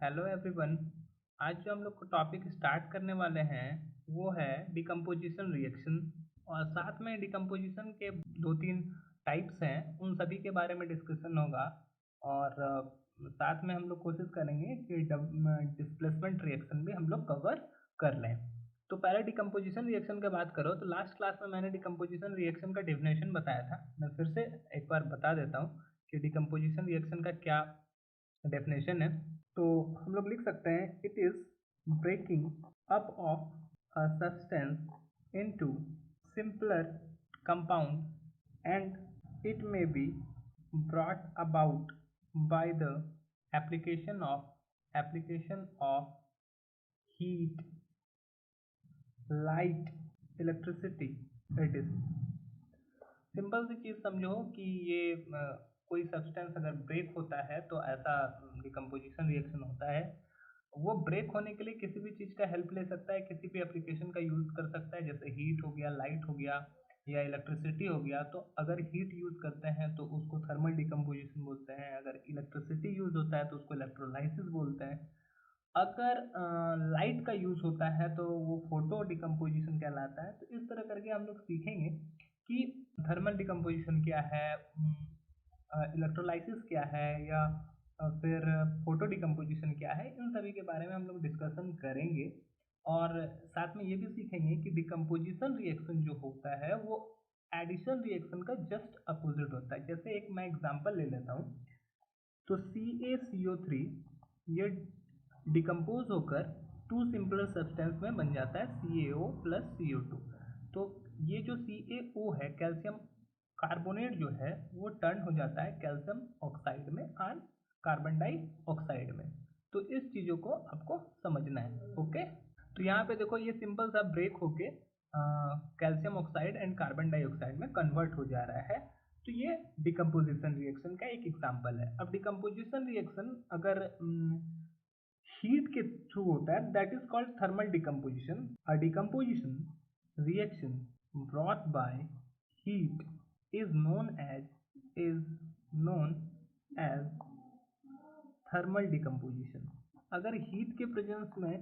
Hello everyone. आज जो हम लोग को टॉपिक स्टार्ट करने वाले हैं वो है डिकम्पोजिशन रिएक्शन। और साथ में डिकम्पोजिशन के दो तीन टाइप्स हैं, उन सभी के बारे में डिस्कशन होगा। और साथ में हम लोग कोशिश करेंगे कि डिस्प्लेसमेंट रिएक्शन भी हम लोग कवर कर लें। तो पहले डिकम्पोजिशन रिएक्शन की बात करो तो लास्ट क्लास में मैंने डिकम्पोजिशन रिएक्शन का डेफिनेशन बताया था। मैं फिर से एक बार बता देता हूँ कि डिकम्पोजिशन रिएक्शन का क्या डेफिनेशन है। तो हम लोग लिख सकते हैं it is breaking up of a substance into simpler compound and it may be brought about by the application of heat, light, electricity. It is simple सी चीज़ समझो कि ये कोई सब्सटेंस अगर ब्रेक होता है तो ऐसा डिकम्पोजिशन रिएक्शन होता है। वो ब्रेक होने के लिए किसी भी चीज़ का हेल्प ले सकता है, किसी भी एप्लीकेशन का यूज़ कर सकता है, जैसे हीट हो गया, लाइट हो गया या इलेक्ट्रिसिटी हो गया। तो अगर हीट यूज़ करते हैं तो उसको थर्मल डिकम्पोजिशन बोलते हैं, अगर इलेक्ट्रिसिटी यूज़ होता है तो उसको इलेक्ट्रोलाइसिस बोलते हैं, अगर लाइट का यूज़ होता है तो वो फोटो डिकम्पोजिशन कहलाता है। तो इस तरह करके हम लोग सीखेंगे कि थर्मल डिकम्पोजिशन क्या है, इलेक्ट्रोलाइसिस क्या है, या फिर फोटो डिकम्पोजिशन क्या है। इन सभी के बारे में हम लोग डिस्कशन करेंगे। और साथ में ये भी सीखेंगे कि डिकम्पोजिशन रिएक्शन जो होता है वो एडिशन रिएक्शन का जस्ट अपोजिट होता है। जैसे एक मैं एग्जांपल ले लेता हूँ। तो CaCO3 ये डिकम्पोज होकर टू सिंपलर सब्सटेंस में बन जाता है CaO प्लस CO2। तो ये जो CaO है, कैल्शियम कार्बोनेट जो है, वो टर्न हो जाता है कैल्शियम ऑक्साइड में और कार्बन डाइऑक्साइड में। तो इस चीज़ों को आपको समझना है। ओके, तो यहाँ पे देखो ये सिंपल सा ब्रेक होके calcium oxide and carbon dioxide में कन्वर्ट हो जा रहा है। तो ये डिकम्पोजिशन रिएक्शन का एक एग्जांपल है। अब डिकम्पोजिशन रिएक्शन अगर हीट के थ्रू होता है, that is called thermal decomposition. A decomposition reaction brought by heat is known as thermal decomposition. अगर हीट के प्रेजेंस में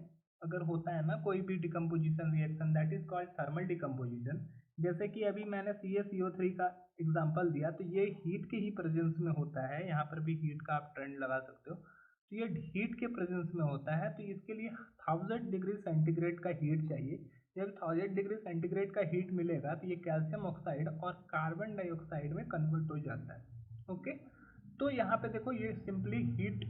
अगर होता है ना कोई भी decomposition reaction, that is called thermal decomposition. जैसे कि अभी मैंने CaCO3 का एग्जांपल दिया, तो ये हीट के ही प्रेजेंस में होता है। यहाँ पर भी हीट का आप ट्रेंड लगा सकते हो। तो ये हीट के प्रेजेंस में होता है, तो इसके लिए 1000 डिग्री सेंटीग्रेड का हीट चाहिए। जब 1000 डिग्री सेंटीग्रेड का हीट मिलेगा तो ये कैल्शियम ऑक्साइड और कार्बन डाइऑक्साइड में कन्वर्ट हो जाता है। ओके, तो यहाँ पे देखो ये सिंपली हीट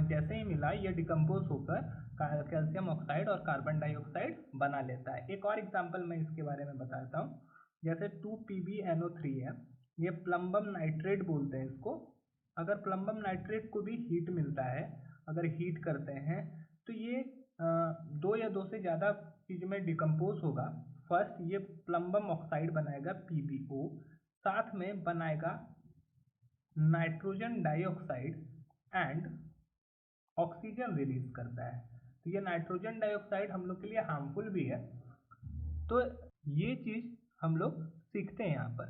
जैसे ही मिला ये डिकम्पोज होकर कैल्शियम ऑक्साइड और कार्बन डाइऑक्साइड बना लेता है। एक और एग्जांपल मैं इसके बारे में बताता हूँ। जैसे 2PbNO3 है, ये प्लम्बम नाइट्रेट बोलते हैं इसको। अगर प्लम्बम नाइट्रेट को भी हीट मिलता है, अगर हीट करते हैं तो ये दो या दो से ज़्यादा चीज़ में डिकम्पोज होगा। फर्स्ट ये प्लम्बम ऑक्साइड बनाएगा PbO, साथ में बनाएगा nitrogen dioxide and oxygen release करता है। तो ये नाइट्रोजन डाइऑक्साइड हम लोग के लिए हार्मफुल भी है। तो ये चीज़ हम लोग सीखते हैं यहाँ पर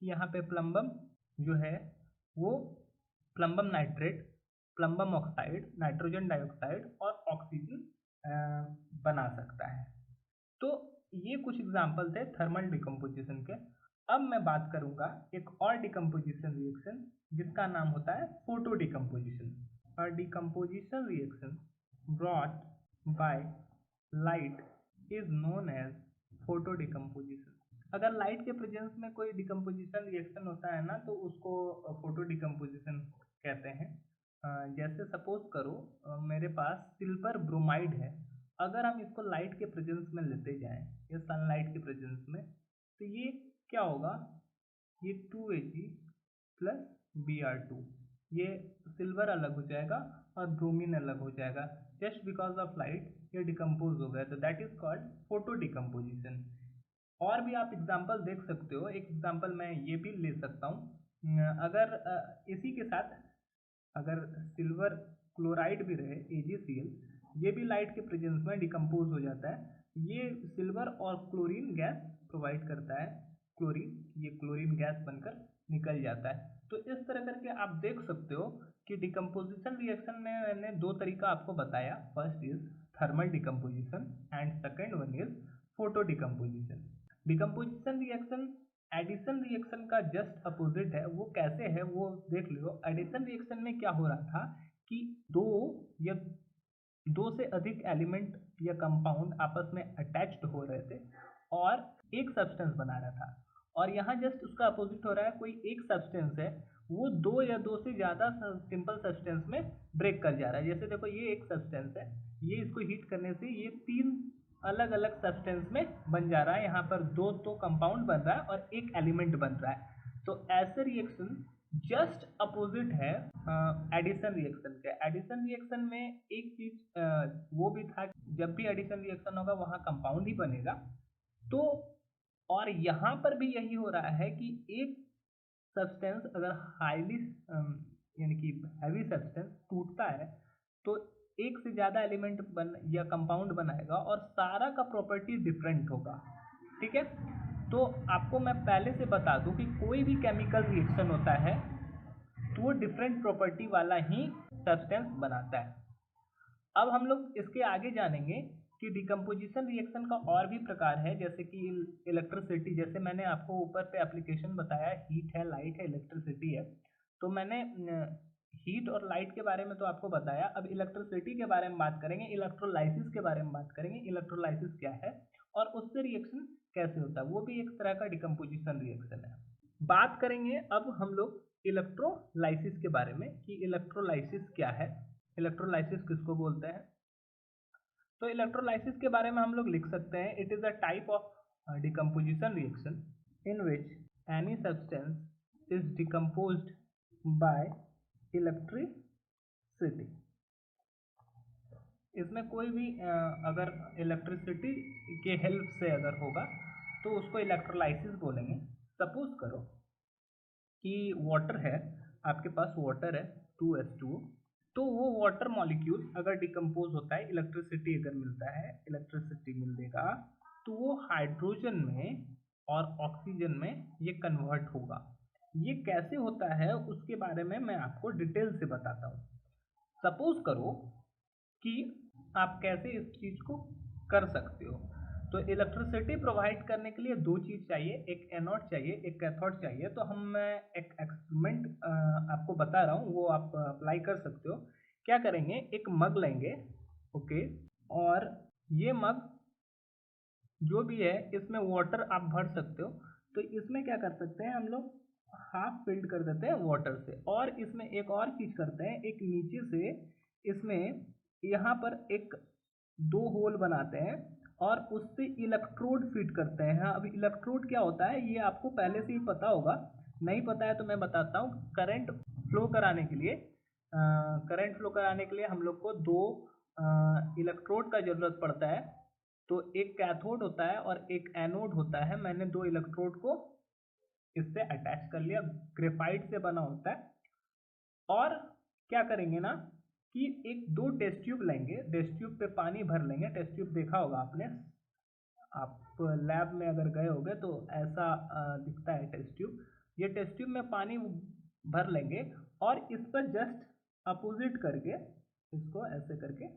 कि यहाँ पे प्लम्बम जो है वो plumbum nitrate, plumbum oxide, nitrogen dioxide और ऑक्सीजन बना सकता है। तो ये कुछ एग्जाम्पल थे थर्मल डिकम्पोजिशन के। अब मैं बात करूंगा एक और डिकम्पोजिशन रिएक्शन जिसका नाम होता है photo decomposition. A decomposition reaction brought by light is known as photo decomposition. अगर लाइट के प्रेजेंस में कोई डिकम्पोजिशन रिएक्शन होता है ना तो उसको फोटो डिकम्पोजिशन कहते हैं। जैसे सपोज करो मेरे पास सिल्वर ब्रोमाइड है। अगर हम इसको लाइट के प्रेजेंस में लेते जाएं या सनलाइट के प्रेजेंस में, तो ये क्या होगा, ये 2Ag प्लस Br2, ये सिल्वर अलग हो जाएगा और ब्रोमीन अलग हो जाएगा। जस्ट बिकॉज ऑफ लाइट ये डिकम्पोज हो गया, तो that is called photo decomposition. और भी आप एग्जाम्पल देख सकते हो। एक एग्जाम्पल मैं ये भी ले सकता हूँ। अगर इसी के साथ अगर सिल्वर क्लोराइड भी रहे AgCl, ये भी लाइट के प्रेजेंस में डिकम्पोज हो जाता है। ये सिल्वर और क्लोरीन गैस प्रोवाइड करता है। क्लोरीन, ये क्लोरीन गैस बनकर निकल जाता है। तो इस तरह करके आप देख सकते हो कि डिकम्पोजिशन रिएक्शन में मैंने दो तरीका आपको बताया, first is thermal decomposition and second one is photo decomposition. Decomposition reaction addition reaction का जस्ट अपोजिट है। वो कैसे है वो देख लो। एडिशन रिएक्शन में क्या हो रहा था कि दो से अधिक एलिमेंट या कंपाउंड आपस में अटैच्ड हो रहे थे और एक सब्सटेंस बना रहा था, और यहाँ जस्ट उसका अपोजिट हो रहा है। कोई एक सब्सटेंस है, वो दो या दो से ज़्यादा सिंपल सब्सटेंस में ब्रेक कर जा रहा है। जैसे देखो ये एक सब्सटेंस है, ये इसको हीट करने से ये तीन अलग अलग सब्सटेंस में बन जा रहा है। यहाँ पर दो तो कंपाउंड बन रहा है और एक एलिमेंट बन रहा है। तो ऐसे रिएक्शन जस्ट अपोजिट है एडिशन रिएक्शन के। एडिशन रिएक्शन में एक चीज वो भी था, जब भी एडिशन रिएक्शन होगा वहाँ कंपाउंड ही बनेगा। तो और यहाँ पर भी यही हो रहा है कि एक सब्सटेंस अगर हाईली यानी कि हैवी सब्सटेंस टूटता है तो एक से ज़्यादा एलिमेंट बन या कंपाउंड बनाएगा और सारा का प्रॉपर्टी डिफरेंट होगा। ठीक है, तो आपको मैं पहले से बता दूं कि कोई भी केमिकल रिएक्शन होता है तो वो डिफरेंट प्रॉपर्टी वाला ही सब्सटेंस बनाता है। अब हम लोग इसके आगे जानेंगे कि डिकम्पोजिशन रिएक्शन का और भी प्रकार है, जैसे कि इलेक्ट्रिसिटी। जैसे मैंने आपको ऊपर पे एप्लीकेशन बताया, हीट है, लाइट है, इलेक्ट्रिसिटी है। तो मैंने हीट और लाइट के बारे में तो आपको बताया। अब इलेक्ट्रिसिटी के बारे में बात करेंगे, इलेक्ट्रोलाइसिस के बारे में बात करेंगे। इलेक्ट्रोलाइसिस क्या है और उससे रिएक्शन कैसे होता है, वो भी एक तरह का डिकम्पोजिशन रिएक्शन है। बात करेंगे अब हम लोग इलेक्ट्रोलाइसिस के बारे में कि इलेक्ट्रोलाइसिस क्या है, इलेक्ट्रोलाइसिस किसको बोलते हैं। तो इलेक्ट्रोलाइसिस के बारे में हम लोग लिख सकते हैं, it is a type of decomposition reaction in which any substance is decomposed bye electricity. इसमें कोई भी अगर इलेक्ट्रिसिटी के हेल्प से अगर होगा तो उसको इलेक्ट्रोलाइसिस बोलेंगे। सपोज करो कि वाटर है, आपके पास वाटर है 2H2O, तो वो वाटर मॉलिक्यूल अगर डिकम्पोज होता है, इलेक्ट्रिसिटी अगर मिलता है, इलेक्ट्रिसिटी मिलेगा तो वो हाइड्रोजन में और ऑक्सीजन में ये कन्वर्ट होगा। ये कैसे होता है उसके बारे में मैं आपको डिटेल से बताता हूँ। सपोज करो कि आप कैसे इस चीज को कर सकते हो। तो इलेक्ट्रिसिटी प्रोवाइड करने के लिए दो चीज चाहिए, एक एनोड चाहिए, एक कैथोड चाहिए। तो मैं एक एक्सपेरिमेंट आपको बता रहा हूँ, वो आप अप्लाई कर सकते हो। क्या करेंगे, एक मग लेंगे, ओके, और ये मग जो भी है इसमें वाटर आप भर सकते हो। तो इसमें क्या कर सकते हैं हम लोग, हाफ फिल्ड कर देते हैं वाटर से, और इसमें एक और चीज करते हैं, एक नीचे से इसमें यहाँ पर एक दो होल बनाते हैं और उससे इलेक्ट्रोड फिट करते हैं। अब इलेक्ट्रोड क्या होता है ये आपको पहले से ही पता होगा, नहीं पता है तो मैं बताता हूँ। करंट फ्लो कराने के लिए हम लोग को दो इलेक्ट्रोड का जरूरत पड़ता है। तो एक कैथोड होता है और एक एनोड होता है। मैंने दो इलेक्ट्रोड को इससे अटैच कर लिया, ग्रेफाइट से बना होता है। और क्या करेंगे ना कि एक दो टेस्ट ट्यूब लेंगे, टेस्ट ट्यूब पे पानी भर लेंगे। टेस्ट ट्यूब देखा होगा आपने, आप लैब में अगर गए होगे तो ऐसा दिखता है टेस्ट ट्यूब। ये टेस्ट ट्यूब में पानी भर लेंगे और इस पर जस्ट अपोजिट करके इसको ऐसे करके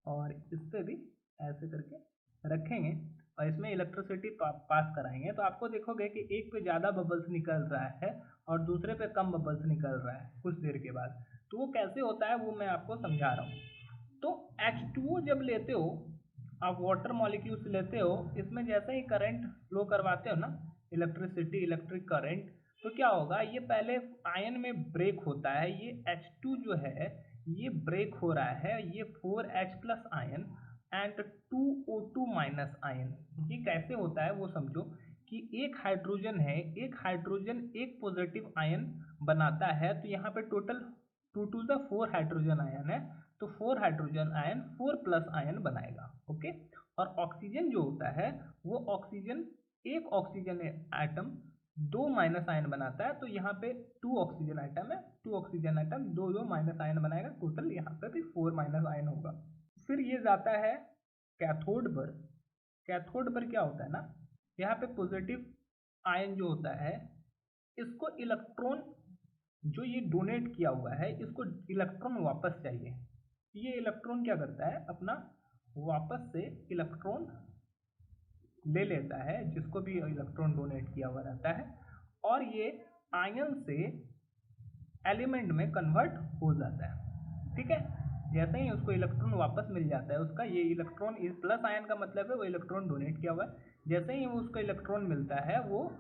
और इस पे भी ऐसे करके रखेंगे और इसमें इलेक्ट्रिसिटी पास कराएंगे। तो आपको देखोगे कि एक पे ज़्यादा बबल्स निकल रहा है और दूसरे पे कम बबल्स निकल रहा है कुछ देर के बाद। तो वो कैसे होता है वो मैं आपको समझा रहा हूँ। तो H2O जब लेते हो आप, वाटर मॉलिक्यूल्स लेते हो, इसमें जैसे ही करंट फ्लो करवाते हो ना, इलेक्ट्रिसिटी, इलेक्ट्रिक करंट, तो क्या होगा, ये पहले आयन में ब्रेक होता है। ये H2 जो है ये ब्रेक हो रहा है, ये 4H plus ion and 2O2 minus ion. ये कैसे होता है वो समझो कि एक हाइड्रोजन है, एक हाइड्रोजन एक पॉजिटिव आयन बनाता है। तो यहाँ पे total 2 to the 4 hydrogen ion है, तो 4 हाइड्रोजन आयन 4 प्लस आयन बनाएगा, ओके। और ऑक्सीजन जो होता है वो ऑक्सीजन, एक ऑक्सीजन एटम दो माइनस आयन बनाता है। तो यहाँ पे 2 ऑक्सीजन आइटम है, 2 ऑक्सीजन आइटम दो दो माइनस आयन बनाएगा, टोटल यहाँ पे भी 4 माइनस आयन होगा। फिर ये जाता है कैथोड पर। कैथोड पर क्या होता है ना, यहाँ पे पॉजिटिव आयन जो होता है इसको इलेक्ट्रॉन जो ये डोनेट किया हुआ है इसको इलेक्ट्रॉन वापस चाहिए। ये इलेक्ट्रॉन क्या करता है, अपना वापस से इलेक्ट्रॉन ले लेता है, जिसको भी इलेक्ट्रॉन डोनेट किया हुआ रहता है, और ये आयन से एलिमेंट में कन्वर्ट हो जाता है। ठीक है, जैसे ही उसको इलेक्ट्रॉन वापस मिल जाता है उसका, ये इलेक्ट्रॉन इस प्लस आयन का मतलब है वो इलेक्ट्रॉन डोनेट किया हुआ है, जैसे ही उसको इलेक्ट्रॉन मिलता है वो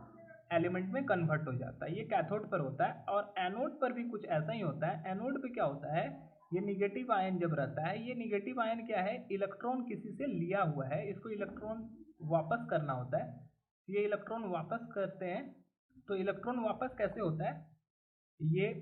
एलिमेंट में कन्वर्ट हो जाता है। ये कैथोड पर होता है। और एनोड पर भी कुछ ऐसा ही होता है। एनोड पे क्या होता है, ये निगेटिव आयन जब रहता है, ये निगेटिव आयन क्या है, इलेक्ट्रॉन किसी से लिया हुआ है, इसको इलेक्ट्रॉन वापस करना होता है। ये इलेक्ट्रॉन वापस करते हैं, तो इलेक्ट्रॉन वापस कैसे होता है, ये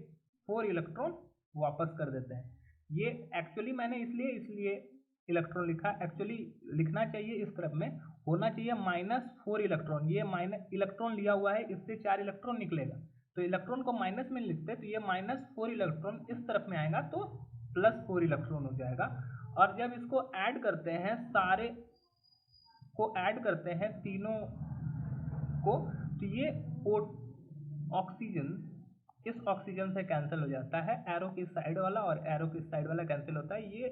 4 इलेक्ट्रॉन वापस कर देते हैं। ये एक्चुअली मैंने इसलिए इलेक्ट्रॉन लिखा, एक्चुअली लिखना चाहिए इस तरफ में, होना चाहिए -4 इलेक्ट्रॉन। ये माइनस इलेक्ट्रॉन लिया हुआ है, इससे 4 इलेक्ट्रॉन निकलेगा, तो इलेक्ट्रॉन को माइनस में लिखते, तो ये -4 इलेक्ट्रॉन इस तरफ में आएगा तो +4 इलेक्ट्रॉन हो जाएगा। और जब इसको ऐड करते हैं, सारे को ऐड करते हैं तीनों को, तो ये ऑक्सीजन इस ऑक्सीजन से कैंसिल हो जाता है, एरो की साइड वाला और एरो की साइड वाला कैंसिल होता है, ये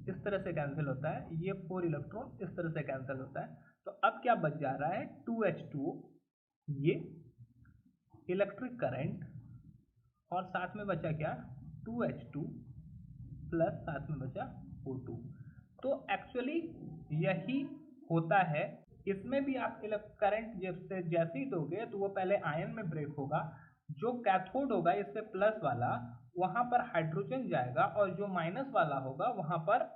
इस तरह से कैंसिल होता है, ये 4 इलेक्ट्रॉन इस तरह से कैंसिल होता है। तो अब क्या बच जा रहा है, 2H2, ये इलेक्ट्रिक करंट, और साथ में बचा क्या, 2H2 प्लस साथ में बचा O2। तो एक्चुअली यही होता है। इसमें भी आप करंट जैसे ही दोगे तो वो पहले आयन में ब्रेक होगा, जो कैथोड होगा इससे प्लस वाला, वहां पर हाइड्रोजन जाएगा, और जो माइनस वाला होगा वहां पर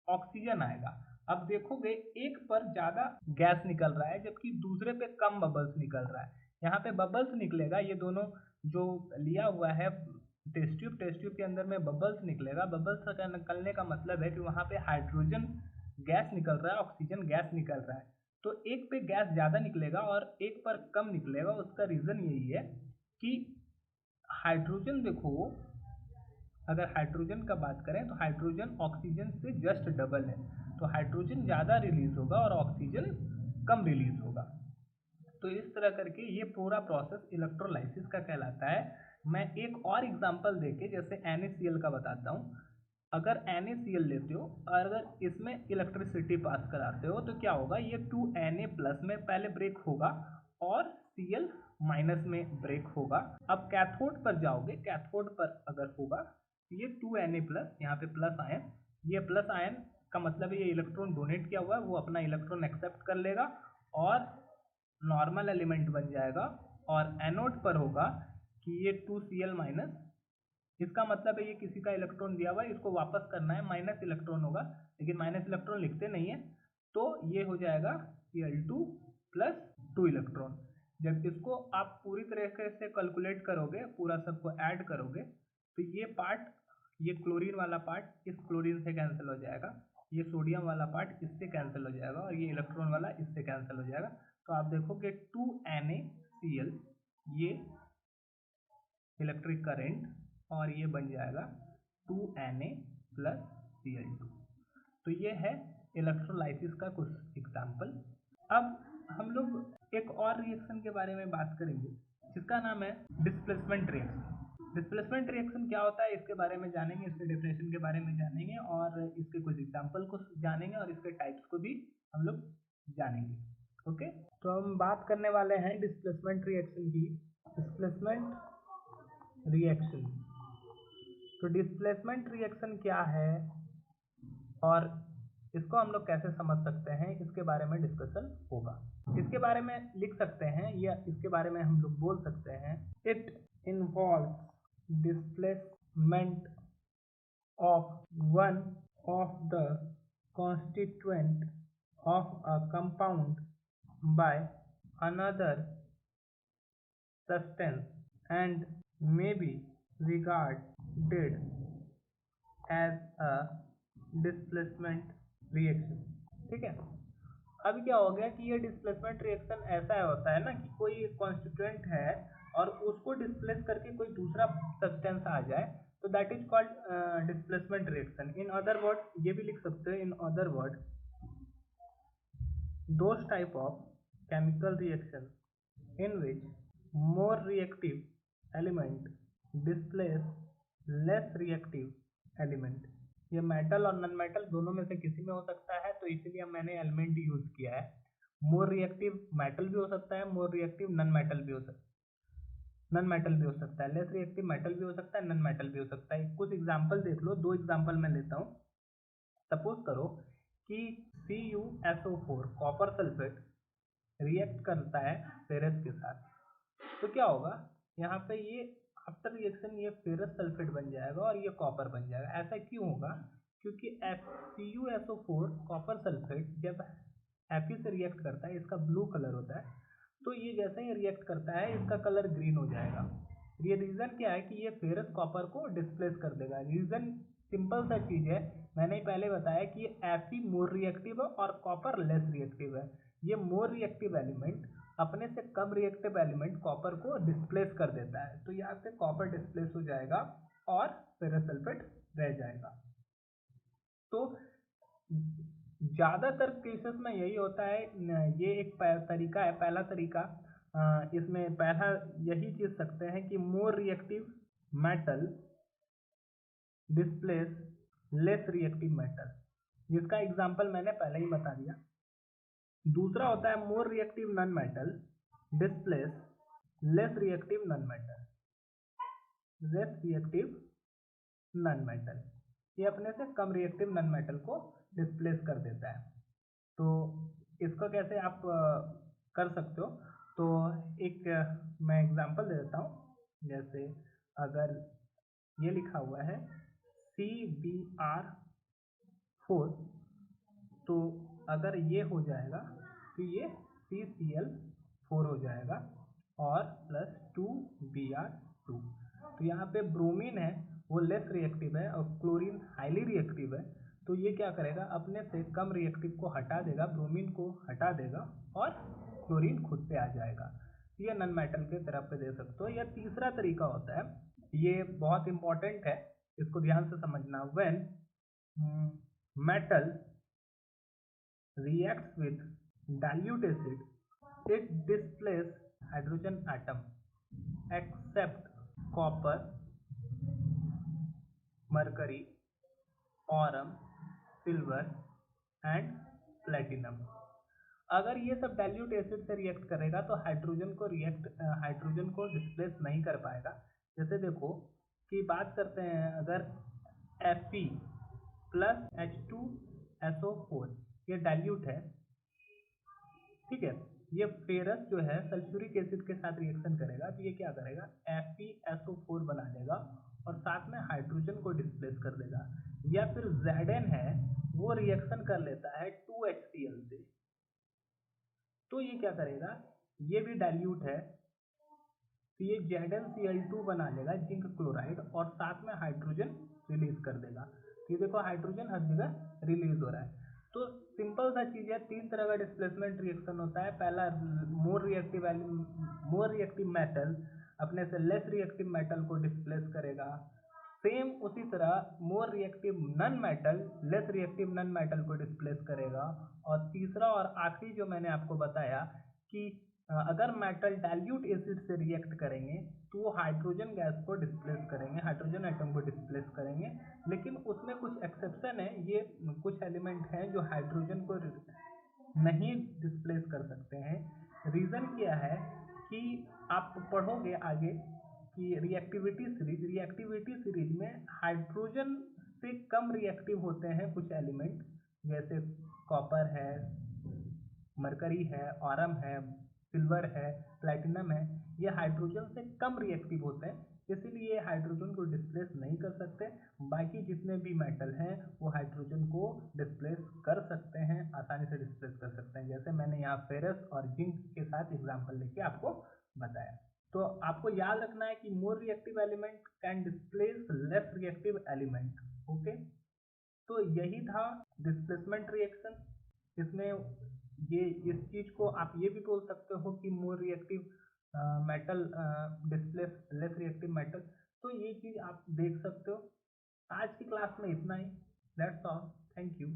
ऑक्सीजन आएगा। अब देखोगे एक पर ज्यादा गैस निकल रहा है जबकि दूसरे पे कम बबल्स निकल रहा है। यहाँ पे बबल्स निकलेगा, ये दोनों जो लिया हुआ है टेस्ट ट्यूब के अंदर में बबल्स निकलेगा। बबल्स का निकलने का मतलब है कि वहां पे हाइड्रोजन गैस निकल रहा है, ऑक्सीजन गैस निकल रहा है। तो एक पे गैस ज्यादा निकलेगा और एक पर कम निकलेगा। उसका रीजन यही है कि हाइड्रोजन, देखो अगर हाइड्रोजन का बात करें तो हाइड्रोजन ऑक्सीजन से जस्ट डबल है, तो हाइड्रोजन ज़्यादा रिलीज होगा और ऑक्सीजन कम रिलीज होगा। तो इस तरह करके ये पूरा प्रोसेस इलेक्ट्रोलाइसिस का कहलाता है। मैं एक और एग्जांपल देके जैसे NaCl का बताता हूँ। अगर NaCl लेते हो और अगर इसमें इलेक्ट्रिसिटी पास कराते हो तो क्या होगा, ये 2Na प्लस में पहले ब्रेक होगा और Cl माइनस में ब्रेक होगा। अब कैथोड पर जाओगे, कैथोड पर अगर होगा तो ये 2Na प्लस, यहाँ पे प्लस आयन, ये प्लस आयन का मतलब ये इलेक्ट्रॉन डोनेट किया हुआ है, वो अपना इलेक्ट्रॉन एक्सेप्ट कर लेगा और नॉर्मल एलिमेंट बन जाएगा। और एनोड पर होगा कि ये 2Cl माइनस, इसका मतलब है ये किसी का इलेक्ट्रॉन दिया हुआ है, इसको वापस करना है, माइनस इलेक्ट्रॉन होगा, लेकिन माइनस इलेक्ट्रॉन लिखते नहीं है, तो ये हो जाएगा Cl2 प्लस 2 इलेक्ट्रॉन। जब इसको आप पूरी तरीके से कैलकुलेट करोगे, पूरा सबको ऐड करोगे, तो ये पार्ट, ये क्लोरीन वाला पार्ट इस क्लोरीन से कैंसिल हो जाएगा, ये सोडियम वाला पार्ट इससे कैंसिल हो जाएगा और ये इलेक्ट्रॉन वाला इससे कैंसिल हो जाएगा। तो आप देखोगे 2NaCl, ये इलेक्ट्रिक करंट, और ये बन जाएगा 2Na प्लस Cl2। तो ये है इलेक्ट्रोलाइसिस का कुछ एग्जाम्पल। अब हम लोग एक और रिएक्शन के बारे में बात करेंगे जिसका नाम है डिस्प्लेसमेंट रिएक्शन। डिस्प्लेसमेंट रिएक्शन क्या होता है इसके बारे में जानेंगे, इसके डेफिनेशन के बारे में जानेंगे और इसके कुछ एग्जाम्पल को जानेंगे और इसके टाइप्स को भी हम लोग जानेंगे। ओके, तो हम बात करने वाले हैं डिस्प्लेसमेंट रिएक्शन की। डिस्प्लेसमेंट रिएक्शन, तो डिस्प्लेसमेंट रिएक्शन क्या है और इसको हम लोग कैसे समझ सकते हैं, इसके बारे में डिस्कशन होगा। इसके बारे में लिख सकते हैं या इसके बारे में हम लोग बोल सकते हैं, it involves displacement of one of the constituent of a compound by another substance and may be regarded as a displacement reaction। ठीक है, अभी क्या हो गया कि ये डिस्प्लेसमेंट रिएक्शन ऐसा होता है ना कि कोई कॉन्स्टिट्यूएंट है और उसको डिस्प्लेस करके कोई दूसरा सब्सटेंस आ जाए, तो that is called displacement reaction. In other word ये भी लिख सकते हो, in other word those type of chemical reaction in which more reactive element displace less reactive element. ये मेटल और नॉन मेटल दोनों में से किसी में हो सकता है, तो इसीलिए मैंने एलिमेंट यूज किया है। मोर रिएक्टिव मेटल भी हो सकता है, मोर रिएक्टिव नॉन मेटल भी हो सकता है, लेस रिएक्टिव मेटल भी हो सकता है, नॉन मेटल भी हो सकता है। कुछ एग्जांपल देख लो, 2 एग्जांपल मैं लेता हूँ। सपोज करो कि CuSO4 कॉपर सल्फेट रिएक्ट करता है फेरस के साथ, तो क्या होगा, यहाँ पे ये आफ्टर रिएक्शन ये फेरस सल्फेट बन जाएगा और ये कॉपर बन जाएगा। ऐसा क्यों होगा? क्योंकि CuSO4 कॉपर सल्फेट जब Fe से रिएक्ट करता है, इसका ब्लू कलर होता है, तो ये जैसे ही रिएक्ट करता है इसका कलर ग्रीन हो जाएगा। ये रीजन क्या है कि ये फेरस कॉपर को डिस्प्लेस कर देगा। रीजन सिंपल सा चीज है, मैंने पहले बताया कि Fe मोर रिएक्टिव है और कॉपर लेस रिएक्टिव है। ये मोर रिएक्टिव एलिमेंट अपने से कम रिएक्टिव एलिमेंट कॉपर को डिस्प्लेस कर देता है, तो यहाँ पे कॉपर डिस्प्लेस हो जाएगा और फेरस सल्फेट रह जाएगा। तो ज्यादातर केसेस में यही होता है। ये एक तरीका है, पहला तरीका, इसमें पहला यही चीज सकते हैं कि more reactive metal displace less reactive metal, जिसका एग्जांपल मैंने पहले ही बता दिया। दूसरा होता है more reactive non metal displace less reactive non metal, ये अपने से कम रिएक्टिव नॉन मेटल को डिस्प्लेस कर देता है। तो इसको कैसे आप कर सकते हो, तो एक मैं एग्जांपल दे देता हूँ। जैसे अगर ये लिखा हुआ है CBr4, तो अगर ये हो जाएगा तो ये CCl4 हो जाएगा और प्लस 2Br2। तो यहाँ पे ब्रोमीन है वो लेस रिएक्टिव है और क्लोरीन हाईली रिएक्टिव है, तो ये क्या करेगा, अपने से कम रिएक्टिव को हटा देगा, ब्रोमीन को हटा देगा और क्लोरीन खुद से आ जाएगा। ये नॉन मेटल के तरफ पे दे सकते हो। यह तीसरा तरीका होता है, ये बहुत इंपॉर्टेंट है, इसको ध्यान से समझना। When metal reacts with dilute acid, it displaces hydrogen atom except copper, mercury, aurum, silver and platinum। अगर ये सब डाइल्यूट एसिड से रिएक्ट करेगा तो हाइड्रोजन को डिस्प्लेस नहीं कर पाएगा। जैसे देखो कि बात करते हैं, अगर Fe प्लस H2SO4 ये डाइल्यूट है, ठीक है, ये फेरस जो है सल्फ्यूरिक एसिड के साथ रिएक्शन करेगा, तो ये क्या करेगा, FeSO4 बना देगा और साथ में हाइड्रोजन को डिस्प्लेस कर देगा। या फिर Zn है, वो रिएक्शन कर लेता है 2HCl से, तो ये क्या करेगा, ये भी डाइल्यूट है, तो ये ZnCl2 बना लेगा, जिंक क्लोराइड, और साथ में हाइड्रोजन रिलीज कर देगा। तो ये देखो हाइड्रोजन हर जगह रिलीज हो रहा है। तो सिंपल सा चीज है, 3 तरह का डिस्प्लेसमेंट रिएक्शन होता है। पहला, मोर रिएक्टिव मेटल अपने से लेस रिएक्टिव मेटल को डिस्प्लेस करेगा। सेम उसी तरह more reactive non metal less reactive non metal को डिस्प्लेस करेगा। और तीसरा और आखिरी जो मैंने आपको बताया कि अगर मेटल डाइल्यूट एसिड से रिएक्ट करेंगे तो वो हाइड्रोजन गैस को डिस्प्लेस करेंगे, हाइड्रोजन एटम को डिस्प्लेस करेंगे। लेकिन उसमें कुछ एक्सेप्शन है, ये कुछ एलिमेंट हैं जो हाइड्रोजन को नहीं डिस्प्लेस कर सकते हैं। रीज़न क्या है कि आप पढ़ोगे आगे कि रिएक्टिविटी सीरीज में हाइड्रोजन से कम रिएक्टिव होते हैं कुछ एलिमेंट, जैसे कॉपर है, मरकरी है, ऑरम है, सिल्वर है, प्लैटिनम है। ये हाइड्रोजन से कम रिएक्टिव होते हैं, इसीलिए हाइड्रोजन को डिस्प्लेस नहीं कर सकते। बाकी जितने भी मेटल हैं वो हाइड्रोजन को डिस्प्लेस कर सकते हैं, आसानी से डिस्प्लेस कर सकते हैं। जैसे मैंने यहाँ फेरस और जिंक के साथ एग्जांपल लेके आपको बताया। तो आपको याद रखना है कि more reactive element can displace less reactive element. Okay, तो यही था डिस्प्लेसमेंट रिएक्शन। इसमें ये इस चीज को आप ये भी बोल सकते हो कि more reactive metal displace less reactive metal. तो ये चीज आप देख सकते हो। आज की क्लास में इतना ही। That's all, thank you.